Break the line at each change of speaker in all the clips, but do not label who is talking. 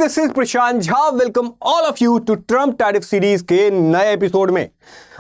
This is Prashant Jha. Welcome all of you to Trump tariff series के नए episode में।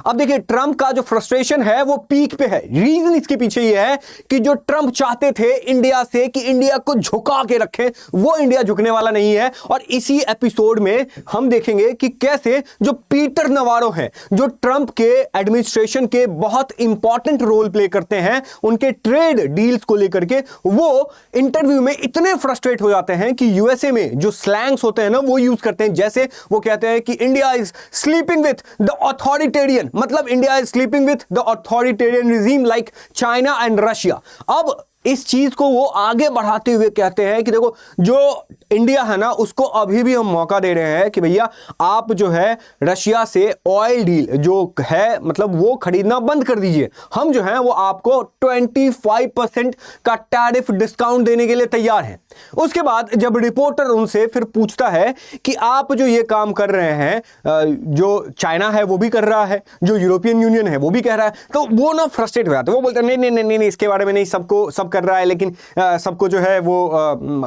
अब देखिए, ट्रम्प का जो फ्रस्ट्रेशन है वो पीक पे है। रीजन इसके पीछे ये है कि जो ट्रम्प चाहते थे इंडिया से कि इंडिया को झुका के रखें, वो इंडिया झुकने वाला नहीं है। और इसी एपिसोड में हम देखेंगे कि कैसे जो पीटर नवारो हैं, जो ट्रम्प के एडमिनिस्ट्रेशन के बहुत इंपॉर्टेंट रोल प्ले करते हैं उनके ट्रेड डील्स को लेकर के, वो इंटरव्यू में इतने फ्रस्ट्रेट हो जाते हैं कि यूएसए में जो स्लैंग्स होते हैं ना वो यूज करते हैं। जैसे वो कहते हैं कि India is sleeping with the authoritarian, मतलब India is sleeping with the authoritarian regime like China and Russia. अब इस चीज को वो आगे बढ़ाते हुए कहते हैं कि देखो, जो इंडिया है ना उसको अभी भी हम मौका दे रहे हैं कि भैया आप जो है रशिया से ऑयल डील जो है मतलब वो खरीदना बंद कर दीजिए। हम जो है वो आपको 25% का टैरिफ डिस्काउंट देने के लिए तैयार हैं। उसके बाद जब रिपोर्टर उनसे फिर पूछता है कि आप जो ये काम कर रहे हैं, जो चाइना है वो भी कर रहा है, जो यूरोपियन यूनियन है वो भी कह रहा है, तो वो ना फ्रस्ट्रेट हो जाते हैं। वो बोलते हैं नहीं नहीं नहीं नहीं, इसके बारे में नहीं, सबको सब कर रहा है, लेकिन सबको जो है वो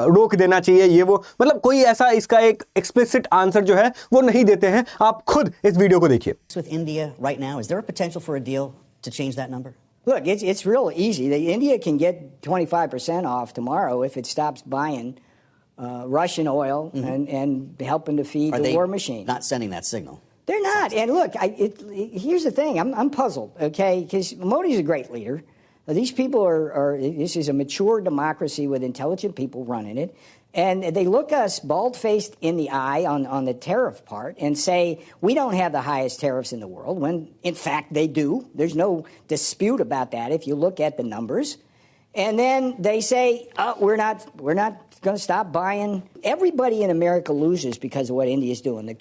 रोक देना चाहिए। ये वो मतलब कोई ऐसा इसका एक एक्सप्लिसिट आंसर जो है वो नहीं देते हैं। आप खुद इस वीडियो को देखिए।
With India right now, is there a potential for a deal to change that number?
Look, it's real easy. India can get 25% off tomorrow if it stops buying Russian oil and helping to feed the war machine.
Not sending that signal.
They're not. And look, here's the thing. I'm puzzled, okay? Because Modi's a great leader. These people this is a mature democracy with intelligent people running it. And they look us bald-faced in the eye on the tariff part and say, we don't have the highest tariffs in the world, when in fact they do. There's no dispute about that if you look at the numbers. And then they say, we're not going to stop buying. Everybody in America loses because of what India is doing.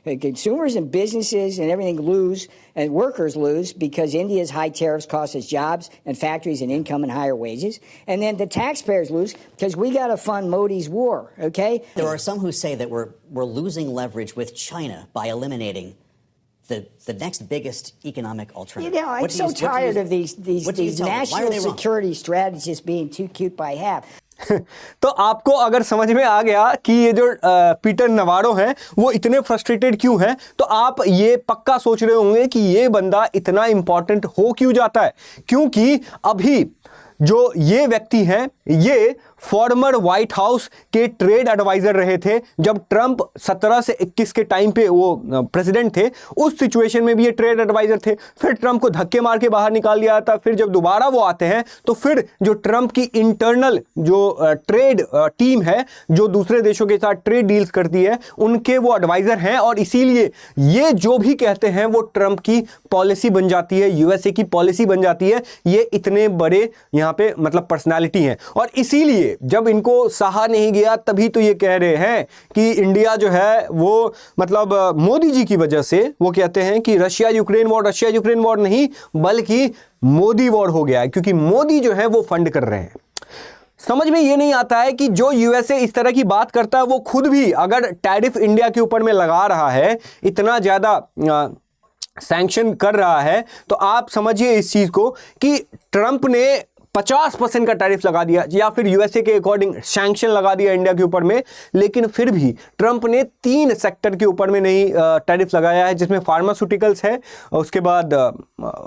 The consumers and businesses and everything lose, and workers lose because India's high tariffs cost us jobs and factories and income and higher wages. And then the taxpayers lose because we got to fund Modi's war, okay?
There are some who say that we're losing leverage with China by eliminating the next biggest economic alternative.
You know, I'm so tired of these national security strategies being too cute by half.
तो आपको अगर समझ में आ गया कि ये जो Peter Navarro हैं वो इतने फ्रस्ट्रेटेड क्यों हैं, तो आप ये पक्का सोच रहे होंगे कि ये बंदा इतना इंपॉर्टेंट हो क्यों जाता है। क्योंकि अभी जो ये व्यक्ति हैं ये फॉर्मर व्हाइट हाउस के ट्रेड एडवाइजर रहे थे जब ट्रंप 17 से 21 के टाइम पे वो प्रेसिडेंट थे। उस सिचुएशन में भी ये ट्रेड एडवाइजर थे। फिर ट्रंप को धक्के मार के बाहर निकाल दिया था। फिर जब दोबारा वो आते हैं तो फिर जो ट्रंप की इंटरनल जो ट्रेड टीम है जो दूसरे देशों के साथ ट्रेड डील्स करती है उनके वो एडवाइजर हैं। और इसीलिए ये जो भी कहते हैं वो ट्रंप की पॉलिसी बन जाती है, यूएसए की पॉलिसी बन जाती है। ये इतने बड़े यहाँ पे मतलब पर्सनालिटी हैं और इसीलिए जब इनको सहा नहीं गया तभी तो ये कह रहे हैं कि इंडिया जो है वो मतलब मोदी जी की वजह से, वो कहते हैं कि रशिया यूक्रेन वॉर नहीं बल्कि मोदी वॉर हो गया है, क्योंकि मोदी जो है वो फंड कर रहे हैं। समझ में ये नहीं आता है कि जो यूएसए इस तरह की बात करता है वो खुद भी अगर टैरिफ इंडिया के ऊपर में लगा रहा है, इतना ज्यादा सैंक्शन कर रहा है, तो आप समझिए इस चीज को कि ट्रंप ने 50% का टैरिफ लगा दिया या फिर यूएसए के अकॉर्डिंग सैंक्शन लगा दिया इंडिया के ऊपर में, लेकिन फिर भी ट्रंप ने 3 सेक्टर के ऊपर में नहीं टैरिफ लगाया है, जिसमें फार्मास्यूटिकल्स है, उसके बाद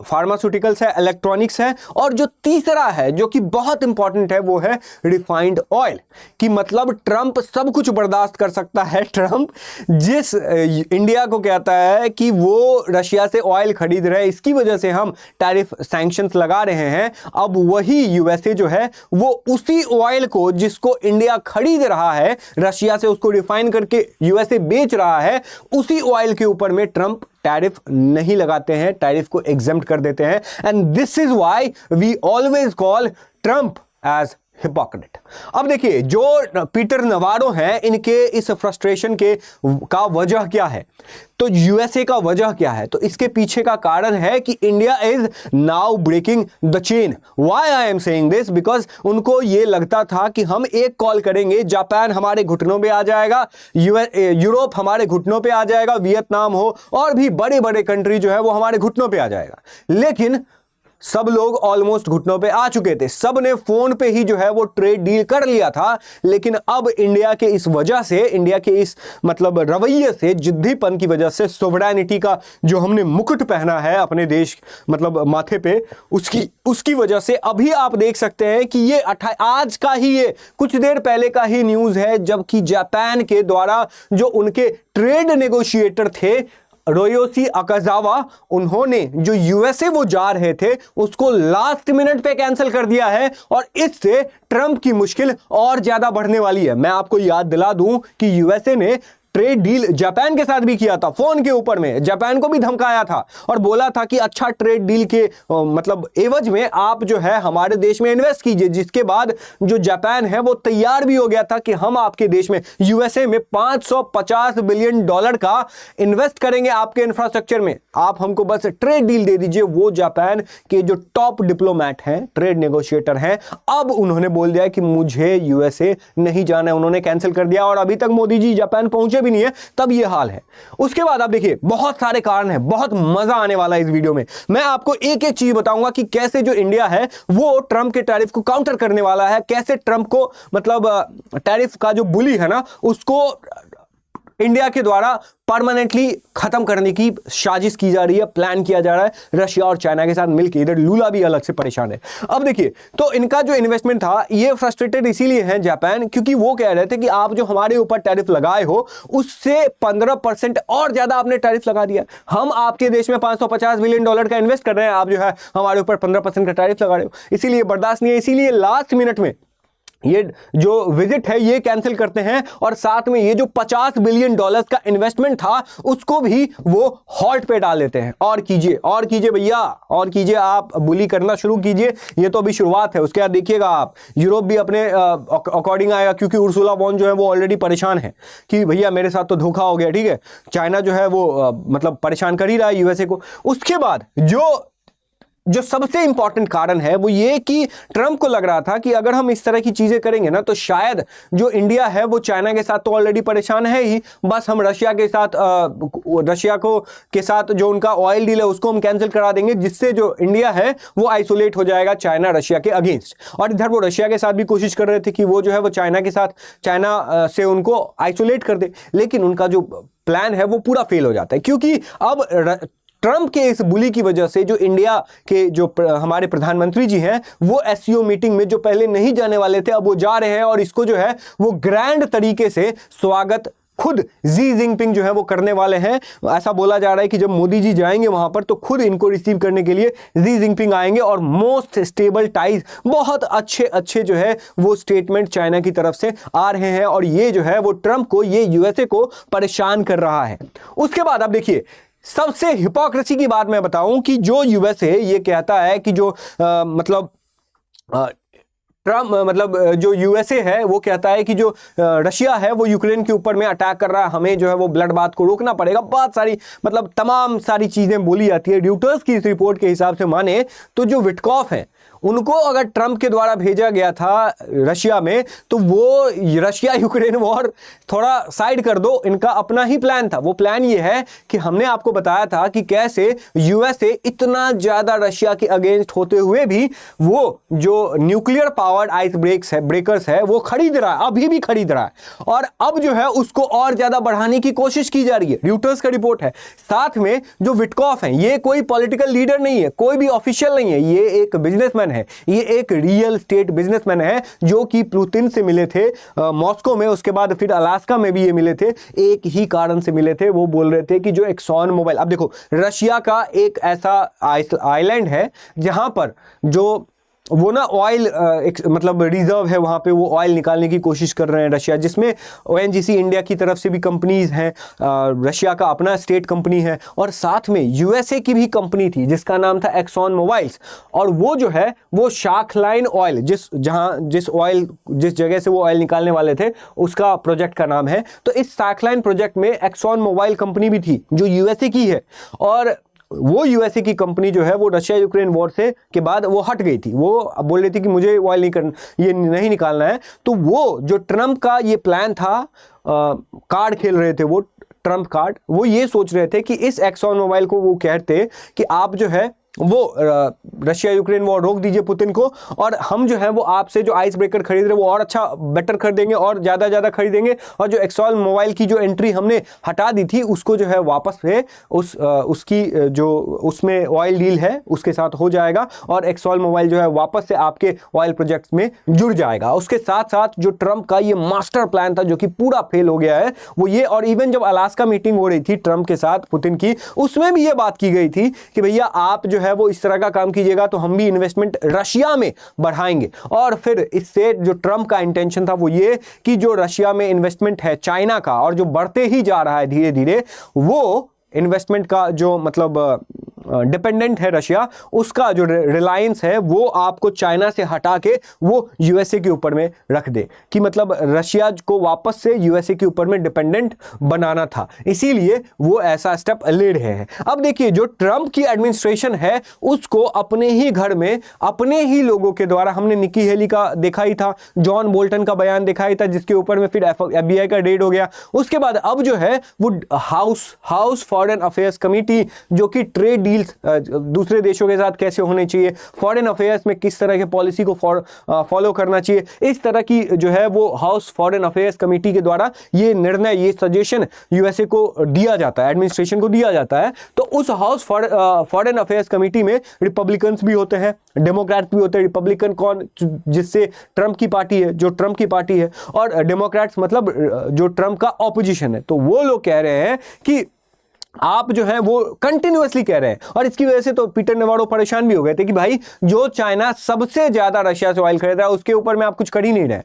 फार्मास्यूटिकल्स है, इलेक्ट्रॉनिक्स है, और जो तीसरा है जो कि बहुत इंपॉर्टेंट है वो है रिफाइंड ऑयल। कि मतलब ट्रंप सब कुछ बर्दाश्त कर सकता है। ट्रंप जिस इंडिया को कहता है कि वो रशिया से ऑयल खरीद रहे हैं, इसकी वजह से हम टैरिफ सैंक्शंस लगा रहे हैं, अब वही यूएसए जो है वो उसी ऑयल को जिसको इंडिया खरीद रहा है रशिया से, उसको रिफाइन करके यूएसए बेच रहा है, उसी ऑयल के ऊपर में ट्रंप टैरिफ नहीं लगाते हैं, टैरिफ को एग्जेम्प्ट कर देते हैं। And this is why we always call Trump as hypocrite. अब देखिए, जो पीटर नवारो हैं इनके इस फ्रस्ट्रेशन का वजह क्या है, तो यूएसए का वजह क्या है, तो इसके पीछे का कारण है कि India is now breaking the chain. Why I am saying this, because उनको ये लगता था कि हम एक कॉल करेंगे, जापान हमारे घुटनों पे आ जाएगा, यूरोप हमारे घुटनों पे आ जाएगा, वियतनाम हो और भी बड़े बड़े कंट्री जो है वो हमारे घुटनों पे आ जाएगा। लेकिन सब लोग ऑलमोस्ट घुटनों पे आ चुके थे, सब ने फोन पे ही जो है वो ट्रेड डील कर लिया था। लेकिन अब इंडिया के इस वजह से, इंडिया के इस मतलब रवैये से, जिद्दीपन की वजह से, सोवरेनिटी का जो हमने मुकुट पहना है अपने देश मतलब माथे पे, उसकी वजह से अभी आप देख सकते हैं कि ये आज का ही, ये कुछ देर पहले का ही न्यूज है, जबकि जापान के द्वारा जो उनके ट्रेड नेगोशिएटर थे रोयोशी अकाजावा, उन्होंने जो यूएसए वो जा रहे थे उसको लास्ट मिनट पे कैंसिल कर दिया है और इससे ट्रंप की मुश्किल और ज्यादा बढ़ने वाली है। मैं आपको याद दिला दूं कि यूएसए ने ट्रेड डील जापान के साथ भी किया था, फोन के ऊपर में जापान को भी धमकाया था और बोला था कि अच्छा ट्रेड डील के मतलब एवज में आप जो है हमारे देश में इन्वेस्ट कीजिए, जिसके बाद जो जापान है वो तैयार भी हो गया था कि हम आपके देश में यूएसए में $550 बिलियन का इन्वेस्ट करेंगे आपके इंफ्रास्ट्रक्चर में, आप हमको बस ट्रेड डील दे दीजिए। वो जापान के जो टॉप डिप्लोमैट हैं, ट्रेड नेगोशिएटर हैं, अब उन्होंने बोल दिया कि मुझे यूएसए नहीं जाना है, उन्होंने कैंसिल कर दिया और अभी तक मोदी जी जापान पहुंचे भी नहीं है, तब ये हाल है। उसके बाद आप देखिए बहुत सारे कारण हैं, बहुत मजा आने वाला है इस वीडियो में। मैं आपको एक एक चीज बताऊंगा कि कैसे जो इंडिया है वो ट्रंप के टैरिफ को काउंटर करने वाला है, कैसे ट्रंप को मतलब टैरिफ का जो बुली है ना उसको इंडिया के द्वारा परमानेंटली खत्म करने की साजिश की जा रही है, प्लान किया जा रहा है रशिया और चाइना के साथ मिलकर। इधर लूला भी अलग से परेशान है। अब देखिए तो इनका जो इन्वेस्टमेंट था ये फ्रस्ट्रेटेड इसीलिए है जापान, क्योंकि वो कह रहे थे कि आप जो हमारे ऊपर टैरिफ लगाए हो उससे 15% और ज्यादा आपने टैरिफ लगा दिया। हम आपके देश में $550 बिलियन का इन्वेस्ट कर रहे हैं, आप जो है हमारे ऊपर 15% का टैरिफ लगा रहे हो, इसीलिए बर्दाश्त नहीं है। इसीलिए लास्ट मिनट में ये जो विजिट है ये कैंसिल करते हैं और साथ में ये जो $50 बिलियन का इन्वेस्टमेंट था उसको भी वो हॉल्ट पे डाल देते हैं। और कीजिए भैया, और कीजिए, आप बुली करना शुरू कीजिए, ये तो अभी शुरुआत है। उसके बाद देखिएगा आप यूरोप भी अपने अकॉर्डिंग आएगा, क्योंकि उर्सुला वॉन जो है वो ऑलरेडी परेशान है कि भैया मेरे साथ तो धोखा हो गया। ठीक है, चाइना जो है वो मतलब परेशान कर ही रहा है यूएसए को। उसके बाद जो सबसे इंपॉर्टेंट कारण है वो ये कि ट्रंप को लग रहा था कि अगर हम इस तरह की चीजें करेंगे ना तो शायद जो इंडिया है वो चाइना के साथ तो ऑलरेडी परेशान है ही, बस हम रशिया के साथ जो उनका ऑयल डील है उसको हम कैंसिल करा देंगे, जिससे जो इंडिया है वो आइसोलेट हो जाएगा चाइना रशिया के अगेंस्ट। और इधर वो रशिया के साथ भी कोशिश कर रहे थे कि वो जो है वो चाइना से उनको आइसोलेट कर दे, लेकिन उनका जो प्लान है वो पूरा फेल हो जाता है, क्योंकि अब ट्रंप के इस बुली की वजह से जो इंडिया के जो हमारे प्रधानमंत्री जी हैं वो एससीओ मीटिंग में जो पहले नहीं जाने वाले थे अब वो जा रहे हैं और इसको जो है वो ग्रैंड तरीके से स्वागत खुद जी जिनपिंग जो है वो करने वाले हैं। ऐसा बोला जा रहा है कि जब मोदी जी जाएंगे वहां पर तो खुद इनको रिसीव करने के लिए जी जिनपिंग आएंगे और मोस्ट स्टेबल टाइज, बहुत अच्छे जो है वो स्टेटमेंट चाइना की तरफ से आ रहे हैं और ये जो है वो ट्रंप को, ये यूएसए को परेशान कर रहा है। उसके बाद आप देखिए सबसे हिपोक्रेसी की बात मैं बताऊं कि जो यूएसए ये कहता है कि जो जो यूएसए है वो कहता है कि जो रशिया है वो यूक्रेन के ऊपर में अटैक कर रहा है, हमें जो है वो ब्लड बाथ को रोकना पड़ेगा। बहुत सारी मतलब तमाम सारी चीजें बोली जाती है। ड्यूटर्स की इस रिपोर्ट के हिसाब से माने तो जो विटकॉफ है उनको अगर ट्रंप के द्वारा भेजा गया था रशिया में तो वो रशिया यूक्रेन वॉर थोड़ा साइड कर दो, इनका अपना ही प्लान था। वो प्लान ये है कि हमने आपको बताया था कि कैसे यूएसए इतना ज्यादा रशिया के अगेंस्ट होते हुए भी वो जो न्यूक्लियर पावर्ड आइस ब्रेकर्स है वो खरीद रहा है, अभी भी खरीद रहा है और अब जो है उसको और ज्यादा बढ़ाने की कोशिश की जा रही है। ड्यूटर्स का रिपोर्ट है। साथ में जो विटकॉफ है ये कोई पॉलिटिकल लीडर नहीं है, कोई भी ऑफिशियल नहीं है, ये एक बिजनेसमैन है, ये एक रियल स्टेट बिजनेसमैन है जो कि पुतिन से मिले थे मॉस्को में, उसके बाद फिर अलास्का में भी ये मिले थे। एक ही कारण से मिले थे, वो बोल रहे थे कि जो एक्सॉन मोबाइल, अब देखो रशिया का एक ऐसा आइलैंड है जहां पर जो वो ना ऑयल मतलब रिजर्व है, वहां पे वो ऑयल निकालने की कोशिश कर रहे हैं रशिया, जिसमें ओएनजीसी इंडिया की तरफ से भी कंपनीज हैं, रशिया का अपना स्टेट कंपनी है और साथ में यूएसए की भी कंपनी थी जिसका नाम था एक्सॉन मोबाइल्स। और वो जो है वो शाखलाइन ऑयल, जिस जगह से वो ऑयल निकालने वाले थे उसका प्रोजेक्ट का नाम है। तो इस शाखलाइन प्रोजेक्ट में एक्सॉन मोबाइल कंपनी भी थी जो यूएसए की है और वो यूएसए की कंपनी जो है वो रशिया यूक्रेन वॉर से के बाद वो हट गई थी। वो बोल रही थी कि मुझे ऑयल ये नहीं निकालना है। तो वो जो ट्रंप का ये प्लान था, कार्ड खेल रहे थे वो ट्रंप कार्ड, वो ये सोच रहे थे कि इस एक्सॉन मोबाइल को वो कहते कि आप जो है वो रशिया यूक्रेन वॉर रोक दीजिए पुतिन को, और हम जो है वो आपसे जो आइस ब्रेकर खरीद रहे वो और अच्छा बेटर खरीदेंगे और ज़्यादा खरीदेंगे, और जो एक्सॉल मोबाइल की जो एंट्री हमने हटा दी थी उसको जो है वापस से उसकी जो उसमें ऑयल डील है उसके साथ हो जाएगा, और एक्सॉल मोबाइल जो है वापस से आपके ऑयल प्रोजेक्ट्स में जुड़ जाएगा। उसके साथ साथ जो ट्रंप का ये मास्टर प्लान था जो कि पूरा फेल हो गया है वो ये, और इवन जब अलास्का मीटिंग हो रही थी ट्रंप के साथ पुतिन की, उसमें भी ये बात की गई थी कि भैया आप जो है वो इस तरह का काम कीजिएगा तो हम भी इन्वेस्टमेंट रशिया में बढ़ाएंगे। और फिर इससे जो ट्रंप का इंटेंशन था वो ये कि जो रशिया में इन्वेस्टमेंट है चाइना का, और जो बढ़ते ही जा रहा है धीरे धीरे, वो इन्वेस्टमेंट का जो मतलब डिपेंडेंट है रशिया, उसका जो रिलायंस है वो आपको चाइना से हटा के वो यूएसए के ऊपर में रख दे, कि मतलब रशिया को वापस से यूएसए के ऊपर में डिपेंडेंट बनाना था, इसीलिए वो ऐसा स्टेप ले रहे हैं। अब देखिए जो ट्रंप की एडमिनिस्ट्रेशन है उसको अपने ही घर में अपने ही लोगों के द्वारा, हमने निकी हेली का देखा ही था, जॉन बोल्टन का बयान देखा ही था जिसके ऊपर में फिर एफबीआई का रेड हो गया। उसके बाद अब जो है वो हाउस फॉरेन अफेयर्स कमेटी, जो कि ट्रेड डील्स दूसरे देशों के साथ कैसे होने चाहिए, फॉरेन अफेयर्स में किस तरह के पॉलिसी को फॉलो करना चाहिए, इस तरह की जो है वो हाउस फॉरेन अफेयर्स कमेटी के द्वारा ये निर्णय, ये सजेशन यूएसए को दिया जाता है, एडमिनिस्ट्रेशन को दिया जाता है। तो उस हाउस फॉरेन अफेयर्स कमेटी में रिपब्लिकन्स भी होते हैं, डेमोक्रेट्स भी होते हैं। रिपब्लिकन कौन, जिससे ट्रंप की पार्टी है, जो ट्रंप की पार्टी है, और डेमोक्रेट्स मतलब जो ट्रंप का ऑपोजिशन है। तो वो लोग कह रहे हैं कि आप जो है वो कंटिन्यूअसली कह रहे हैं, और इसकी वजह से तो पीटर नेवारो परेशान भी हो गए थे कि भाई जो चाइना सबसे ज्यादा रशिया से ऑयल खरीद रहा है उसके ऊपर में आप कुछ कर ही नहीं रहे,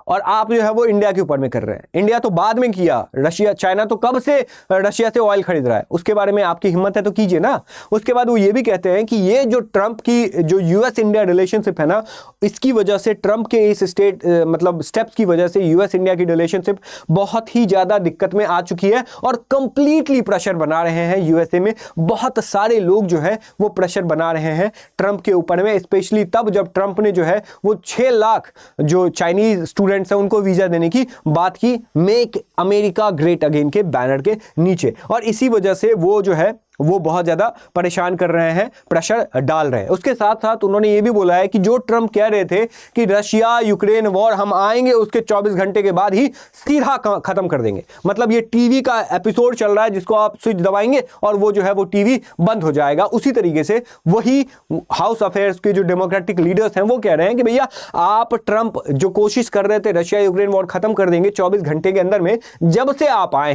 और आप जो है वो इंडिया के ऊपर में कर रहे हैं। इंडिया तो बाद में किया, रशिया, चाइना तो कब से रशिया से ऑयल खरीद रहा है, उसके बारे में आपकी हिम्मत है तो कीजिए ना। उसके बाद वो ये भी कहते हैं कि ये जो ट्रंप की जो यूएस इंडिया रिलेशनशिप है ना, इसकी वजह से, ट्रंप के इस मतलब स्टेप्स की वजह से यूएस इंडिया की रिलेशनशिप बहुत ही ज्यादा दिक्कत में आ चुकी है, और कंप्लीटली प्रेशर बना रहे हैं यूएसए में। बहुत सारे लोग जो है वो प्रेशर बना रहे हैं ट्रंप के ऊपर में, स्पेशली तब जब ट्रंप ने जो है वो 6 लाख जो चाइनीज स्टूडेंट्स हैं उनको वीजा देने की बात की, मेक अमेरिका ग्रेट अगेन के बैनर के नीचे, और इसी वजह से वो जो है वो बहुत ज्यादा परेशान कर रहे हैं, प्रेशर डाल रहे हैं। उसके साथ साथ उन्होंने ये भी बोला है कि जो ट्रंप कह रहे थे कि रशिया यूक्रेन वॉर हम आएंगे उसके 24 घंटे के बाद ही सीधा खत्म कर देंगे, मतलब ये टीवी का एपिसोड चल रहा है जिसको आप स्विच दबाएंगे और वो जो है वो टीवी बंद हो जाएगा, उसी तरीके से वही हाउस अफेयर्स के जो डेमोक्रेटिक लीडर्स हैं वो कह रहे हैं कि भैया आप ट्रंप जो कोशिश कर रहे थे रशिया यूक्रेन वॉर खत्म कर देंगे 24 घंटे के अंदर में, जब से आप आए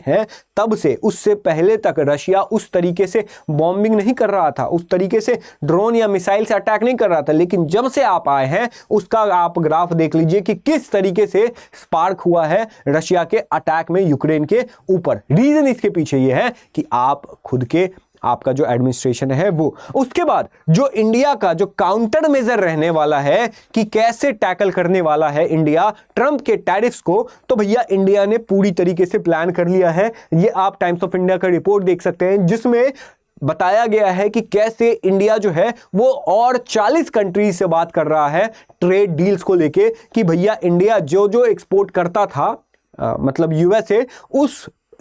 हैं तब से, उससे पहले तक रशिया उस तरीके से बॉम्बिंग नहीं कर रहा था, उस तरीके से ड्रोन या मिसाइल से अटैक नहीं कर रहा था, लेकिन जब से आप आए हैं उसका आप ग्राफ देख लीजिए कि किस तरीके से स्पार्क हुआ है रशिया के अटैक में यूक्रेन के ऊपर। रीजन इसके पीछे यह है कि आप खुद के, आपका जो एडमिनिस्ट्रेशन है वो। उसके बाद जो इंडिया का जो काउंटर मेजर रहने वाला है कि कैसे टैकल करने वाला है इंडिया ट्रंप के टैरिफ्स को, तो भैया इंडिया ने पूरी तरीके से प्लान कर लिया है। ये आप टाइम्स ऑफ इंडिया का रिपोर्ट देख सकते हैं जिसमें बताया गया है कि कैसे इंडिया जो है वो और 40 कंट्रीज से बात कर रहा है ट्रेड डील्स को लेके, कि भैया इंडिया जो जो एक्सपोर्ट करता था मतलब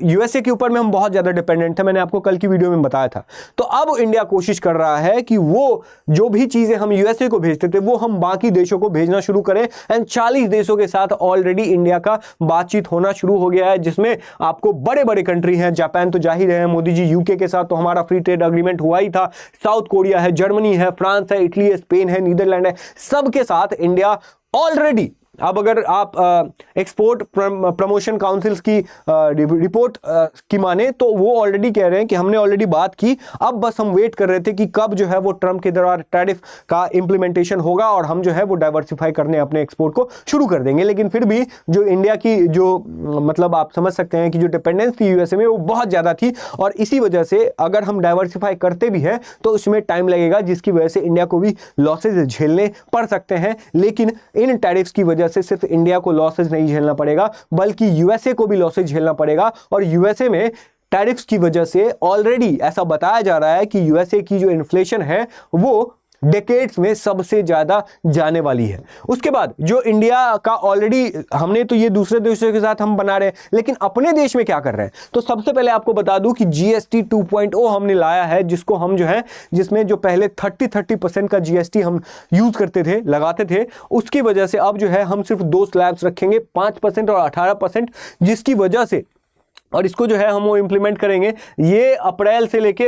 यूएसए के ऊपर में हम बहुत ज्यादा डिपेंडेंट थे, मैंने आपको कल की वीडियो में बताया था। तो अब इंडिया कोशिश कर रहा है कि वो जो भी चीजें हम यूएसए को भेजते थे वो हम बाकी देशों को भेजना शुरू करें, एंड 40 देशों के साथ ऑलरेडी इंडिया का बातचीत होना शुरू हो गया है, जिसमें आपको बड़े बड़े कंट्री हैं, जापान तो जाहिर है मोदी जी, यूके के साथ तो हमारा फ्री ट्रेड एग्रीमेंट हुआ ही था, साउथ कोरिया है, जर्मनी है, फ्रांस है, इटली है, स्पेन है, नीदरलैंड है, सबके साथ इंडिया ऑलरेडी, अब अगर आप एक्सपोर्ट प्रमोशन काउंसिल्स की रिपोर्ट की माने तो वो ऑलरेडी कह रहे हैं कि हमने ऑलरेडी बात की, अब बस हम वेट कर रहे थे कि कब जो है वो ट्रंप के द्वारा टैरिफ का इंप्लीमेंटेशन होगा और हम जो है वो डाइवर्सिफाई करने अपने एक्सपोर्ट को शुरू कर देंगे। लेकिन फिर भी जो इंडिया की जो मतलब आप समझ सकते हैं कि जो डिपेंडेंस थी यूएसए में वो बहुत ज़्यादा थी, और इसी वजह से अगर हम डाइवर्सिफाई करते भी हैं तो उसमें टाइम लगेगा, जिसकी वजह से इंडिया को भी लॉसेज झेलने पड़ सकते हैं। लेकिन इन टैरिफ्स की वजह से सिर्फ इंडिया को लॉसेज नहीं झेलना पड़ेगा बल्कि यूएसए को भी लॉसेज झेलना पड़ेगा, और यूएसए में टैरिफ्स की वजह से ऑलरेडी ऐसा बताया जा रहा है कि यूएसए की जो इन्फ्लेशन है वो डेकेड्स में सबसे ज्यादा जाने वाली है। उसके बाद जो इंडिया का ऑलरेडी हमने तो ये दूसरे देशों के साथ हम बना रहे हैं, लेकिन अपने देश में क्या कर रहे हैं, तो सबसे पहले आपको बता दूं कि जीएसटी 2.0 हमने लाया है, जिसको हम जो है, जिसमें जो पहले 30% का जीएसटी हम यूज करते थे, लगाते थे, उसकी वजह से अब जो है हम सिर्फ 2 स्लैब्स रखेंगे, 5% और 18%, जिसकी वजह से, और इसको जो है हम वो इंप्लीमेंट करेंगे, ये अप्रैल से लेके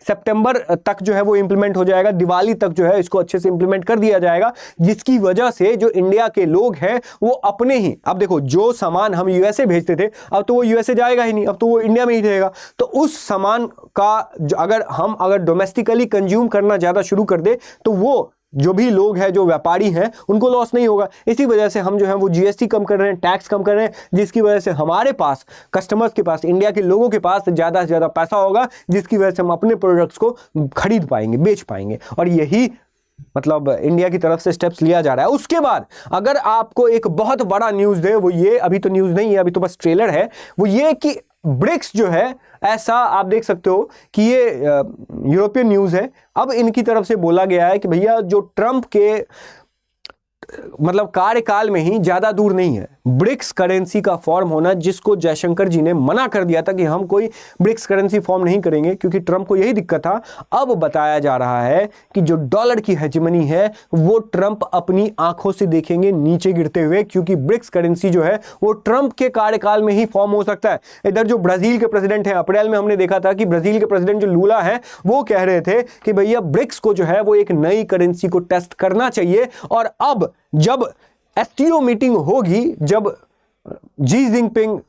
सितंबर तक जो है वो इंप्लीमेंट हो जाएगा, दिवाली तक जो है इसको अच्छे से इंप्लीमेंट कर दिया जाएगा, जिसकी वजह से जो इंडिया के लोग हैं वो अपने ही, अब देखो जो सामान हम यूएसए भेजते थे अब तो वो यूएसए जाएगा ही नहीं, अब तो वो इंडिया में ही रहेगा, तो उस सामान का अगर डोमेस्टिकली कंज्यूम करना ज्यादा शुरू कर दे तो वो जो भी लोग हैं, जो व्यापारी हैं, उनको लॉस नहीं होगा। इसी वजह से हम जो है वो जीएसटी कम कर रहे हैं, टैक्स कम कर रहे हैं, जिसकी वजह से हमारे पास, कस्टमर्स के पास, इंडिया के लोगों के पास ज्यादा से ज्यादा पैसा होगा, जिसकी वजह से हम अपने प्रोडक्ट्स को खरीद पाएंगे, बेच पाएंगे, और यही मतलब इंडिया की तरफ से स्टेप्स लिया जा रहा है। उसके बाद अगर आपको एक बहुत बड़ा न्यूज दे, वो ये, अभी तो न्यूज नहीं है, अभी तो बस ट्रेलर है, वो ये कि ब्रिक्स जो है, ऐसा आप देख सकते हो कि ये यूरोपियन न्यूज है, अब इनकी तरफ से बोला गया है कि भैया जो ट्रंप के मतलब कार्यकाल में ही, ज्यादा दूर नहीं है, ब्रिक्स करेंसी का फॉर्म होना, जिसको जयशंकर जी ने मना कर दिया था कि हम कोई ब्रिक्स करेंसी फॉर्म नहीं करेंगे, क्योंकि ट्रंप को यही दिक्कत था। अब बताया जा रहा है कि जो डॉलर की हेजेमनी है वो ट्रंप अपनी आंखों से देखेंगे नीचे गिरते हुए, क्योंकि ब्रिक्स करेंसी जो है वो ट्रंप के कार्यकाल में ही फॉर्म हो सकता है। इधर जो ब्राजील के प्रेसिडेंट हैं, अप्रैल में हमने देखा था कि ब्राजील के प्रेसिडेंट जो लूला है वो कह रहे थे कि भैया ब्रिक्स को जो है वो एक नई करेंसी को टेस्ट करना चाहिए, और अब जब एसटीओ मीटिंग होगी, जब जी जिनपिंग,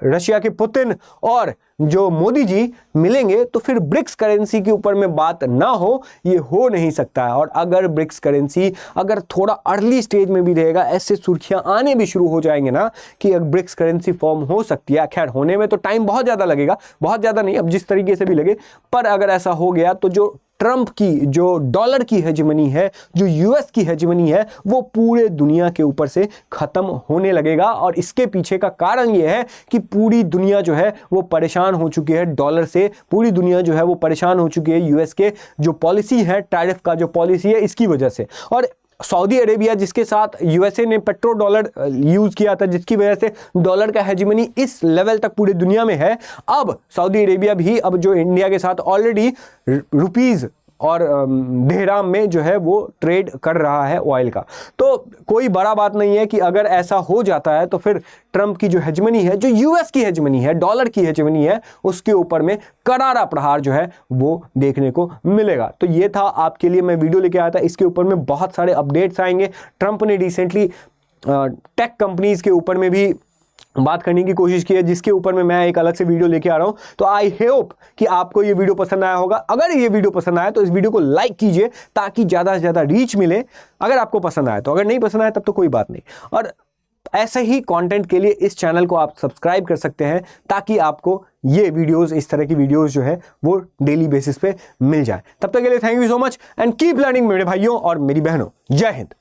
रशिया के पुतिन और जो मोदी जी मिलेंगे, तो फिर ब्रिक्स करेंसी के ऊपर में बात ना हो, ये हो नहीं सकता है। और अगर ब्रिक्स करेंसी अगर थोड़ा अर्ली स्टेज में भी रहेगा, ऐसे सुर्खियां आने भी शुरू हो जाएंगे ना कि ब्रिक्स करेंसी फॉर्म हो सकती है। खैर होने में तो टाइम बहुत ज़्यादा लगेगा, बहुत ज़्यादा नहीं, अब जिस तरीके से भी लगे, पर अगर ऐसा हो गया तो जो ट्रंप की जो डॉलर की हेजेमनी है, जो यूएस की हेजेमनी है, वो पूरे दुनिया के ऊपर से खत्म होने लगेगा। और इसके पीछे का कारण ये है कि पूरी दुनिया जो है वो परेशान हो चुकी है डॉलर से, पूरी दुनिया जो है वो परेशान हो चुकी है यूएस के जो पॉलिसी है, टैरिफ का जो पॉलिसी है, इसकी वजह से। और सऊदी अरेबिया, जिसके साथ यूएसए ने पेट्रो डॉलर यूज किया था, जिसकी वजह से डॉलर का हेजेमनी इस लेवल तक पूरी दुनिया में है, अब सऊदी अरेबिया भी अब जो इंडिया के साथ ऑलरेडी रुपीज और दिरहम में जो है वो ट्रेड कर रहा है ऑयल का। तो कोई बड़ा बात नहीं है कि अगर ऐसा हो जाता है तो फिर ट्रंप की जो हेजेमनी है, जो यूएस की हेजेमनी है, डॉलर की हेजेमनी है, उसके ऊपर में करारा प्रहार जो है वो देखने को मिलेगा। तो ये था आपके लिए मैं वीडियो लेके आया था, इसके ऊपर में बहुत सारे अपडेट्स आएंगे। ट्रंप ने रिसेंटली टेक कंपनीज के ऊपर में भी बात करने की कोशिश की है, जिसके ऊपर में मैं एक अलग से वीडियो लेके आ रहा हूं। तो आई होप कि आपको ये वीडियो पसंद आया होगा। अगर ये वीडियो पसंद आया तो इस वीडियो को लाइक कीजिए ताकि ज्यादा से ज्यादा रीच मिले, अगर आपको पसंद आया तो। अगर नहीं पसंद आया तब तो कोई बात नहीं। और ऐसे ही कंटेंट के लिए इस चैनल को आप सब्सक्राइब कर सकते हैं ताकि आपको ये वीडियोस, इस तरह की वीडियोस जो है वो डेली बेसिस पे मिल जाए। तब तक के लिए thank you so much and keep learning मेरे भाइयों और मेरी बहनों। जय हिंद।